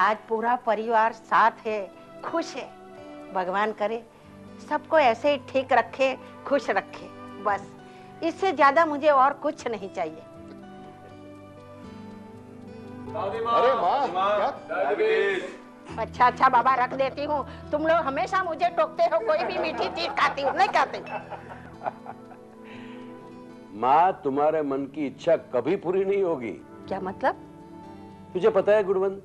आज पूरा परिवार साथ है, खुश है। भगवान करे सबको ऐसे ही ठीक रखे, खुश रखे, बस इससे ज्यादा मुझे और कुछ नहीं चाहिए। अरे माँ, अच्छा अच्छा बाबा, रख देती हूँ। तुम लोग हमेशा मुझे टोकते हो, कोई भी मीठी चीज खाती हूँ नहीं खाते। माँ, तुम्हारे मन की इच्छा कभी पूरी नहीं होगी। क्या मतलब? तुझे पता है गुणवंत,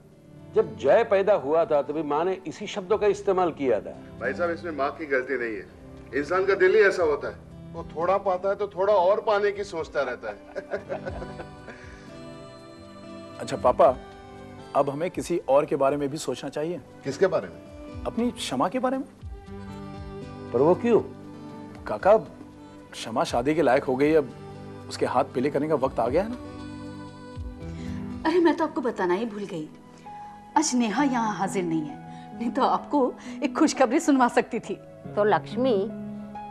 जब जय पैदा हुआ था तभी माँ ने इसी शब्दों का इस्तेमाल किया था। भाई साहब, इसमें माँ की गलती नहीं है, इंसान का दिल ही ऐसा होता है, वो थोड़ा पाता है तो थोड़ा और पाने की सोचता रहता है। अच्छा पापा, अब हमें किसी और के बारे में भी सोचना चाहिए। किसके बारे में? अपनी क्षमा के बारे में। पर वो क्यों? काका, क्षमा शादी के लायक हो गई, अब उसके हाथ पीले करने का वक्त आ गया है ना। अरे मैं तो आपको बताना ही भूल गई, आज नेहा यहाँ हाजिर नहीं है, नहीं तो आपको एक खुशखबरी सुनवा सकती थी। तो लक्ष्मी,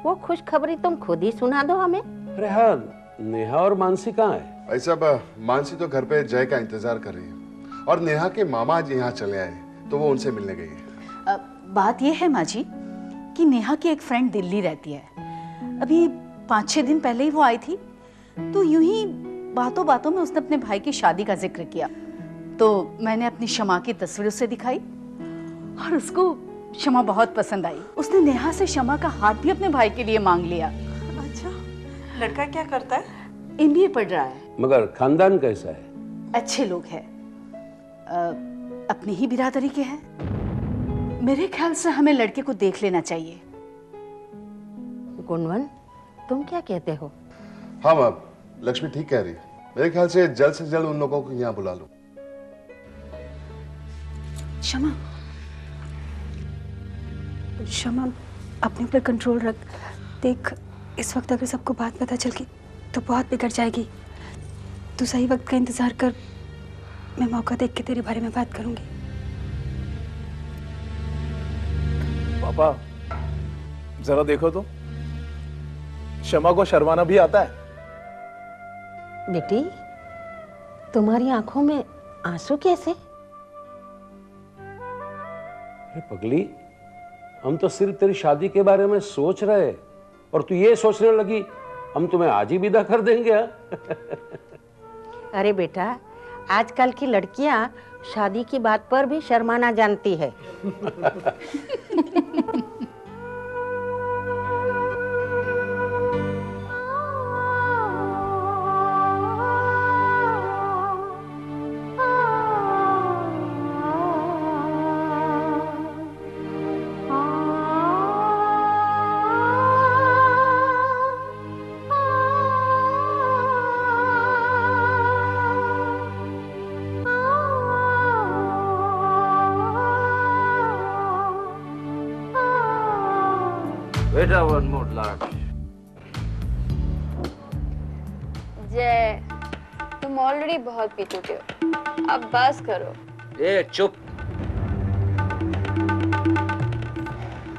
वो खुशखबरी तुम खुद ही सुना दो हमें। अरे हाँ, नेहा और मानसी कहाँ है? भाई साहब, मानसी तो घर पे जय का इंतजार कर रही है और नेहा के मामा आज यहाँ चले आए तो वो उनसे मिलने गई है। बात यह है माँ जी कि नेहा की एक फ्रेंड दिल्ली रहती है, अभी 5-6 दिन पहले ही वो आई थी, तो यूं ही बातों बातों में उसने अपने भाई की शादी का जिक्र किया, तो मैंने अपनी शमा की तस्वीर उसे दिखाई और उसको शमा बहुत पसंद आई। उसने नेहा से शमा का हाथ भी अपने भाई के लिए मांग लिया। अच्छा, लड़का क्या करता है? MBA पढ़ रहा है। मगर खानदान कैसा है? अच्छे लोग हैं, अपनी ही बिरादरी के हैं। मेरे ख्याल से हमें लड़के को देख लेना चाहिए। गुणवन, तुम क्या कहते हो? हाँ माँ, लक्ष्मी ठीक कह रही है, मेरे ख्याल से जल्द उन लोगों को यहाँ बुला लो। शमा, अपने ऊपर कंट्रोल रख। देख, इस वक्त अगर सबको बात पता चल गई तो बहुत बिगड़ जाएगी। तू सही वक्त का इंतजार कर, मैं मौका देख के तेरे बारे में बात करूंगी। पापा जरा देखो तो, शमा को शर्माना भी आता है। बेटी, तुम्हारी आंखों में आंसू कैसे? अरे पगली, हम तो सिर्फ तेरी शादी के बारे में सोच रहे और तू ये सोचने लगी हम तुम्हें आज ही विदा कर देंगे। अरे बेटा, आजकल की लड़कियां शादी की बात पर भी शर्माना जानती है। बेटा, वन मोर लाख। जय, तुम ऑलरेडी बहुत पी चुके हो, अब बस करो। ए चुप।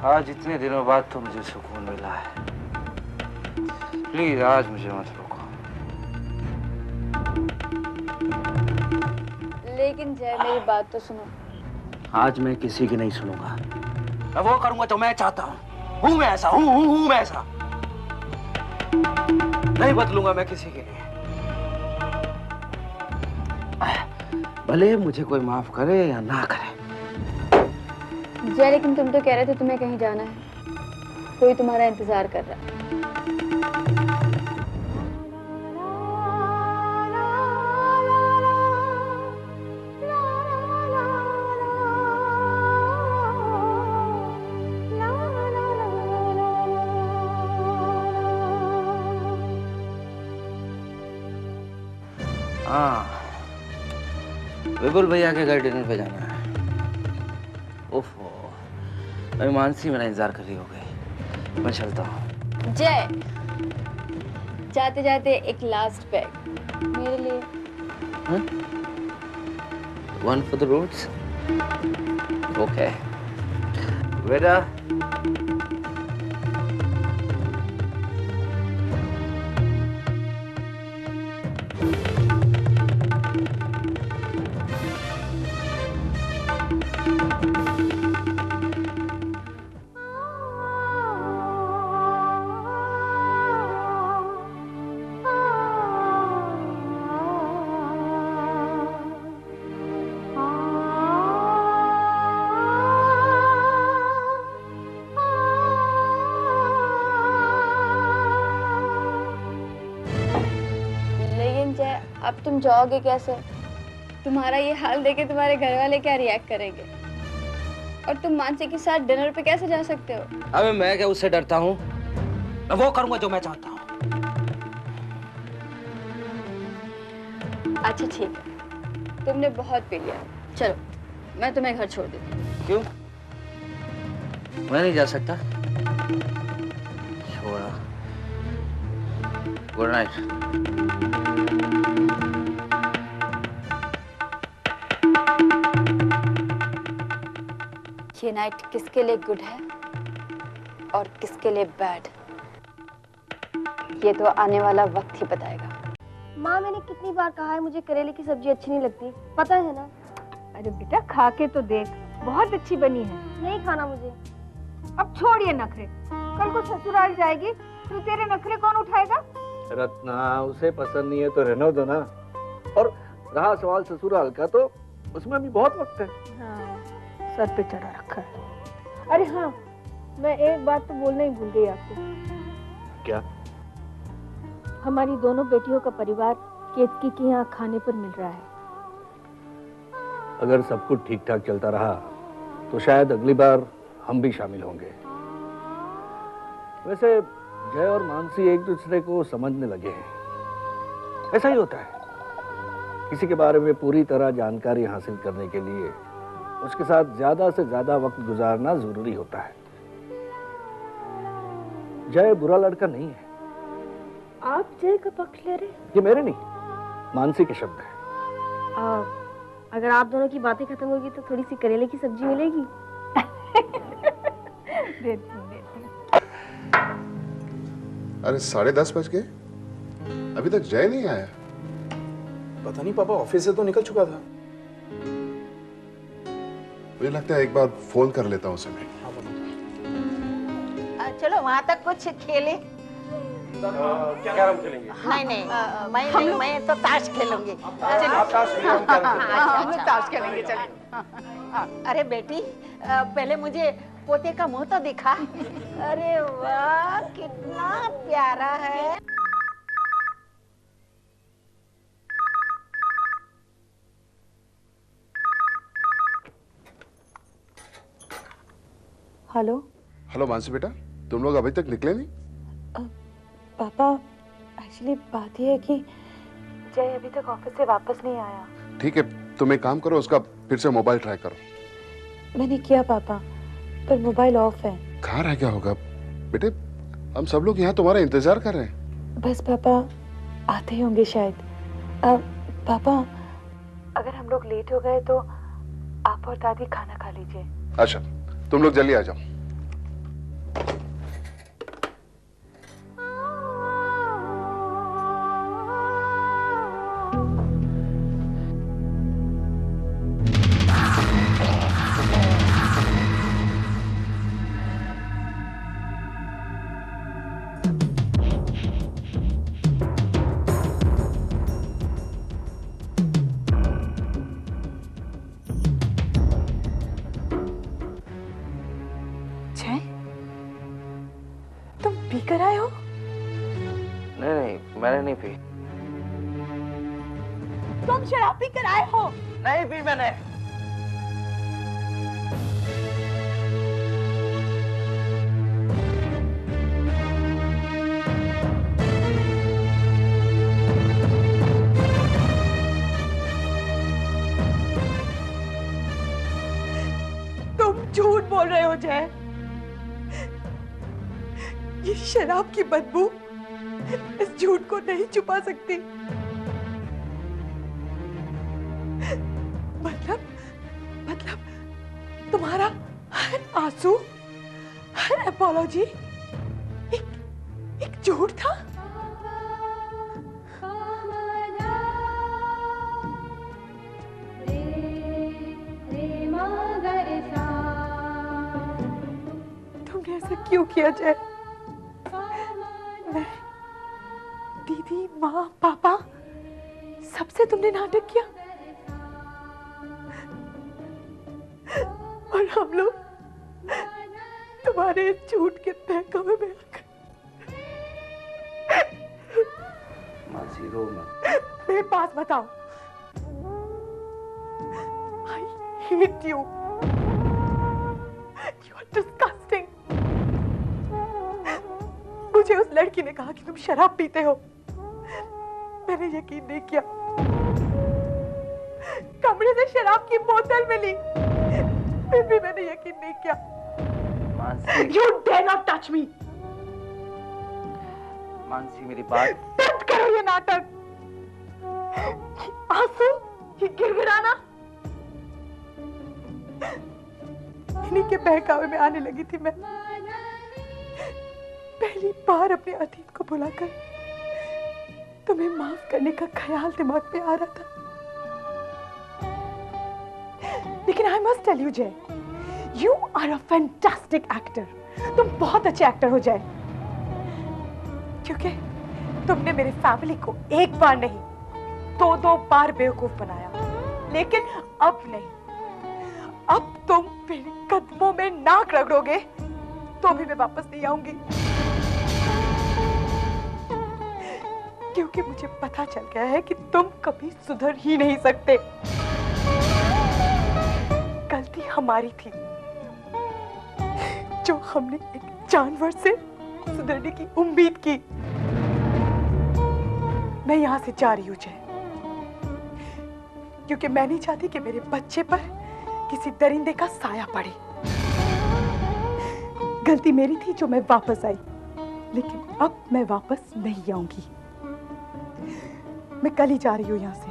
आज इतने दिनों बाद तो मुझे सुकून मिला है, प्लीज आज मुझे मत रोको। लेकिन जय, मेरी बात तो सुनो। आज मैं किसी की नहीं सुनूंगा। मैं वो करूंगा तो मैं चाहता हूँ। हूँ मैं ऐसा, हूँ मैं ऐसा। नहीं बदलूंगा मैं किसी के लिए, भले मुझे कोई माफ करे या ना करे। जय, लेकिन तुम तो कह रहे थे तुम्हें कहीं जाना है, कोई तुम्हारा इंतजार कर रहा है। हाँ, विपुल भैया के घर डिनर पे जाना है। ओफो, मैं मानसी मेरा इंतजार कर रही हो गई। मैं चलता हूँ। जय, जाते जाते एक लास्ट बैग मेरे लिए। One for the roads? Okay. बेटा, जय अब तुम जाओगे कैसे? तुम्हारा ये हाल देखे तुम्हारे घर वाले क्या रिएक्ट करेंगे? और तुम मानसी के साथ डिनर पे कैसे जा सकते हो? अबे मैं क्या उससे डरता हूँ? मैं वो करूंगा जो मैं चाहता हूँ। अच्छा ठीक है, तुमने बहुत पी लिया, चलो मैं तुम्हें घर छोड़ देती हूँ। क्यों? मैं नहीं जा सकता। छोड़ा। Good night. ये नाइट किसके लिए गुड है और किसके लिए बैड, ये तो आने वाला वक्त ही बताएगा। माँ मैंने कितनी बार कहा है मुझे करेले की सब्जी अच्छी नहीं लगती, पता है ना? अरे बेटा खा के तो देख, बहुत अच्छी बनी है। नहीं खाना मुझे। अब छोड़ ये नखरे, कल को ससुराल जाएगी तो तेरे नखरे कौन उठाएगा? रत्ना उसे पसंद नहीं है तो रहने दो ना। और रहा सवाल ससुराल का तो उसमें भी बहुत वक्त है। हाँ, सर पे चढ़ा रखा है। अरे हाँ, मैं एक बात तो बोलना ही भूल गई आपको। क्या? हमारी दोनों बेटियों का परिवार केतकी के यहाँ खाने पर मिल रहा है। अगर सब कुछ ठीक ठाक चलता रहा तो शायद अगली बार हम भी शामिल होंगे। वैसे जय और मानसी एक दूसरे को समझने लगे हैं। ऐसा ही होता है, किसी के बारे में पूरी तरह जानकारी हासिल करने के लिए उसके साथ ज्यादा से ज्यादा वक्त गुजारना जरूरी होता है। जय बुरा लड़का नहीं है। आप जय का पक्ष ले रहे? ये मेरे नहीं, मानसी के शब्द है। अगर आप दोनों की बातें खत्म होगी तो थोड़ी सी करेले की सब्जी मिलेगी? देती हूँ। अरे 10:30 बज गए, अभी तक जय नहीं आया। पता नहीं पापा, ऑफिस से तो निकल चुका था। मुझे लगता है एक बार फोन कर लेता हूँ उसे मैं। चलो वहां तक कुछ खेले। कैरम खेलेंगे? नहीं, मैं तो ताश खेलूंगी। हम लोग ताश खेलेंगे, चलिए। अरे बेटी, पहले मुझे पोते का मुंह तो दिखा। अरे वाह, कितना प्यारा है। हेलो हेलो मानसी बेटा, तुम लोग अभी तक निकले नहीं? पापा, एक्चुअली बात यह है कि जय अभी तक ऑफिस से वापस नहीं आया। ठीक है, तुम एक काम करो, उसका फिर से मोबाइल ट्राई करो। मैंने किया पापा, पर मोबाइल ऑफ है। कहाँ रह गया होगा बेटे? हम सब लोग यहाँ तुम्हारा इंतजार कर रहे हैं। बस पापा आते ही होंगे शायद। पापा, अगर हम लोग लेट हो गए तो आप और दादी खाना खा लीजिए। अच्छा, तुम लोग जल्दी आ जाओ। तुम पी कर आए हो? नहीं, मैंने नहीं पी। तुम शराब पी कर आए हो? नहीं पी मैंने। तुम झूठ बोल रहे हो जय। ये शराब की बदबू इस झूठ को नहीं छुपा सकती। मतलब तुम्हारा हर आंसू, हर अपॉलॉजी एक झूठ था। तुमने ऐसा क्यों किया जय? मैं, दीदी, माँ, पापा, सबसे तुमने नाटक किया और हम लोग तुम्हारे इस झूठ के बहकावे में आकर मानसी रो मत। मेरे पास बताओ। I hate you. You are disgusting. मुझे उस लड़की ने कहा कि तुम शराब पीते हो। मैंने यकीन नहीं किया। कमरे से शराब की बोतल मिली, फिर भी मैंने यकीन नहीं किया। Mansi, You dare not touch me. Mansi मेरी बात। बंद करो ये नाटक। आंसू, ये गिड़गिड़ाना, इन्हीं के बहकावे में आने लगी थी मैं। पहली बार अपने अतीत को भुलाकर तुम्हें माफ करने का ख्याल दिमाग पे आ रहा था। लेकिन I must tell you Jay, you are a fantastic actor. तुम बहुत अच्छे एक्टर हो जाए, क्योंकि तुमने मेरी फैमिली को एक बार नहीं 2-2 बार बेवकूफ बनाया। लेकिन अब नहीं, अब तुम मेरे कदमों में नाक रगड़ोगे तो भी मैं वापस नहीं आऊंगी, क्योंकि मुझे पता चल गया है कि तुम कभी सुधर ही नहीं सकते। गलती हमारी थी जो हमने एक जानवर से सुधरने की उम्मीद की। मैं यहां से जा रही हूं जय, क्योंकि मैं नहीं चाहती कि मेरे बच्चे पर किसी दरिंदे का साया पड़े। गलती मेरी थी जो मैं वापस आई, लेकिन अब मैं वापस नहीं आऊंगी। मैं कल ही जा रही हूं यहां से।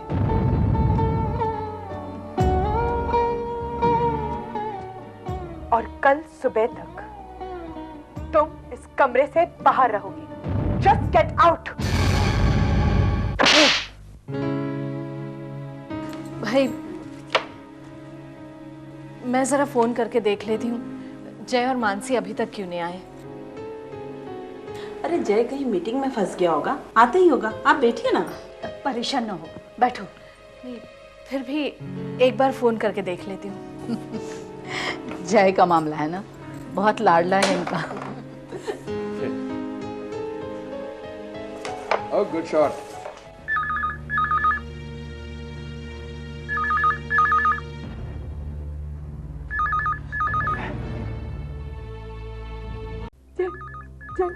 और कल सुबह तक तुम इस कमरे से बाहर रहोगी। Just get out. भाई, मैं जरा फोन करके देख लेती हूँ जय और मानसी अभी तक क्यों नहीं आए। अरे जय कहीं मीटिंग में फंस गया होगा, आता ही होगा। आप बैठिए ना। परेशान ना हो, बैठो। नहीं, फिर भी एक बार फोन करके देख लेती हूँ। जय का मामला है ना, बहुत लाडला है इनका। Oh, good shot. जय, जय,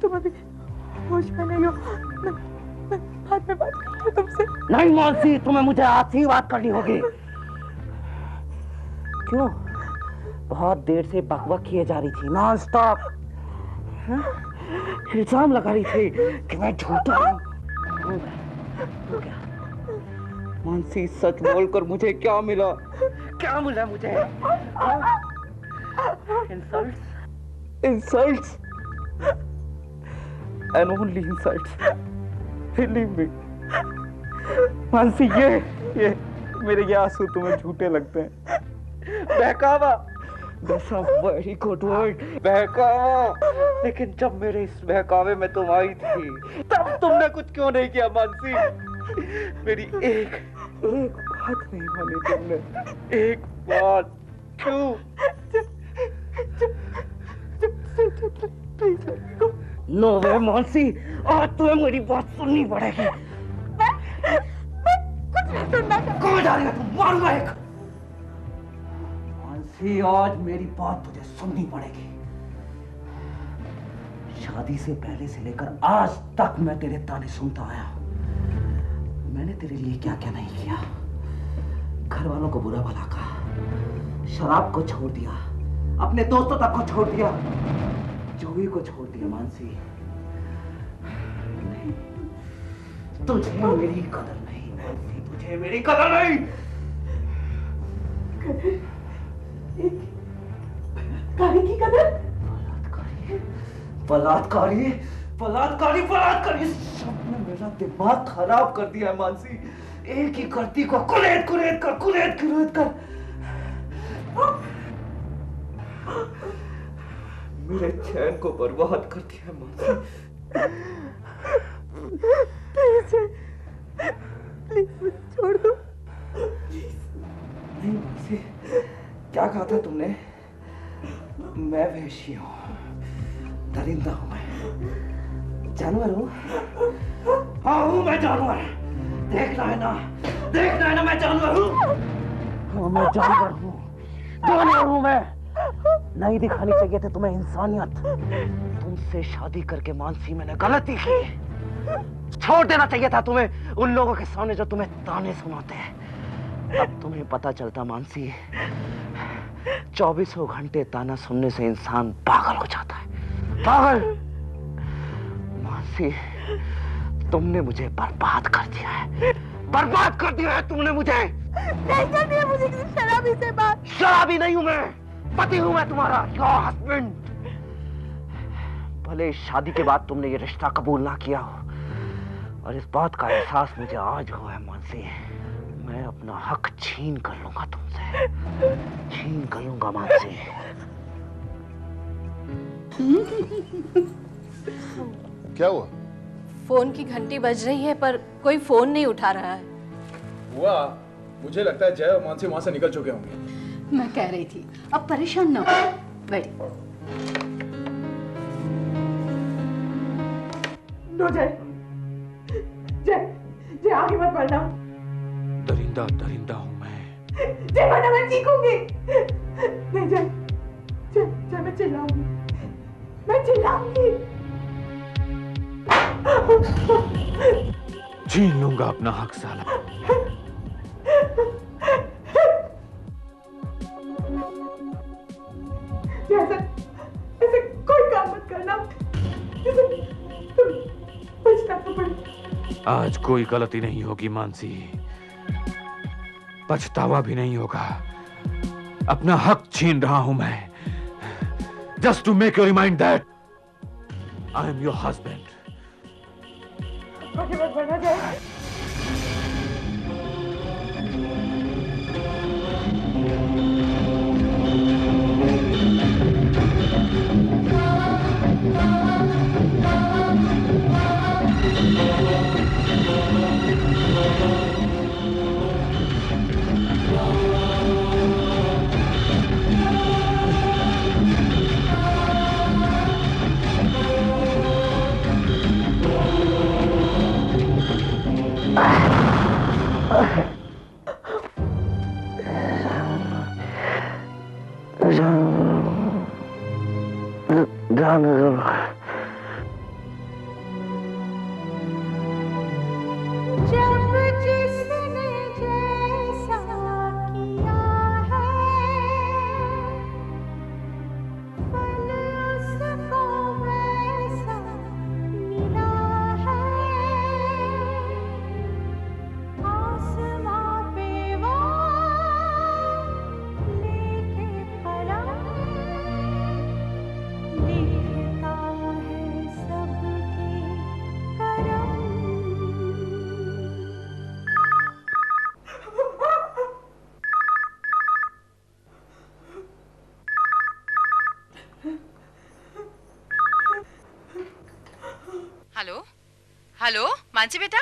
तुम अभी होश में नहीं हो। मैं बाद में बात करती हूँ तुमसे। नहीं मानसी, तुम्हें मुझे आज ही बात करनी होगी। क्यों? बहुत देर से बकबक किए जा रही थी, नॉन स्टॉप। इल्जाम लगा रही थी कि मैं झूठा हूँ। मानसी, सच बोलकर मुझे क्या मिला? क्या मिला मुझे? Insults, insults, and only insults. Believe me. Mansi, ये मेरे ये आंसू तुम्हें झूठे लगते हैं। बहकावा, that's a very good word, बहकावा। लेकिन जब मेरे इस बहकावे में तुम आई थी, तब तुमने कुछ क्यों नहीं किया मानसी? मेरी एक बात नहीं मानी तुमने, एक बात। क्यों? नो वे मानसी, आज तुम्हें मेरी बात सुननी पड़ेगी। कहाँ जा रही है तुम? मारूंगा एक। मानसी, आज मेरी बात तुझे सुननी पड़ेगी। शादी से पहले से लेकर आज तक मैं तेरे ताने सुनता आया। मैंने तेरे लिए क्या क्या नहीं किया। घर वालों को बुरा भला कहा, शराब को छोड़ दिया, अपने दोस्तों तक को छोड़ दिया, जूही को छोड़ दिया। मानसी, नहीं, तुझे मेरी कदर नहीं। मानसी, तुझे मेरी कदर नहीं। कारी की कदर? बलात्कारी, बलात्कारी, बलात्कारी। सबने मेरा दिमाग खराब कर दिया है मानसी। एक ही करती को कुरेद कुरेद कर, कुरेद कुरेद कर मेरे चैन को बर्बाद कर दिया है मानसी। प्लीज मुझे छोड़ दो। नहीं मानसी, क्या कहा था तुमने? मैं वैश्य हूँ, दरिंदा हूँ, मैं जानवर हूँ। हाँ हूँ मैं जानवर, देखना है ना मैं जानवर हूँ। मैं जानवर हूँ मैं। नहीं दिखानी चाहिए थी तुम्हें इंसानियत। तुमसे शादी करके मानसी मैंने गलती की। छोड़ देना चाहिए था तुम्हें उन लोगों के सामने जो तुम्हें ताने सुनाते हैं। अब तुम्हें पता चलता मानसी, 24 घंटे ताना सुनने से इंसान पागल हो जाता है। पागल। मानसी, तुमने मुझे बर्बाद कर दिया है। बर्बाद कर दिया है तुमने मुझे। नहीं कर दिया मुझे किसी शराबी से बात। शराबी नहीं हूं मैं, पति हूं मैं तुम्हारा, योर हस्बैंड। भले शादी के बाद तुमने ये रिश्ता कबूल ना किया हो, और इस बात का एहसास मुझे आज हुआ है मानसी। मैं अपना हक छीन कर लूंगा तुमसे, छीन कर लूंगा मानसी। क्या हुआ? फोन की घंटी बज रही है पर कोई फोन नहीं उठा रहा है। हुआ, मुझे लगता है जय और मानसी वहां से निकल चुके होंगे। मैं कह रही थी अब परेशान ना हो। बैठ। नो जय, जय आगे मत बढ़ना। दरिंदा दरिंदा हूं मैं। जय वरना मैं चीखूंगी। नहीं जय मैं चिल्लाऊंगी, मैं चिल्लाऊंगी। छीन लूंगा अपना हक साला। ऐसे कोई काम मत करना, पछताना पड़े। आज कोई गलती नहीं होगी मानसी, पछतावा भी नहीं होगा। अपना हक छीन रहा हूं मैं, just to make you remind that I am your husband. आगे मत बढ़ना जय। हेलो हेलो मानसी बेटा।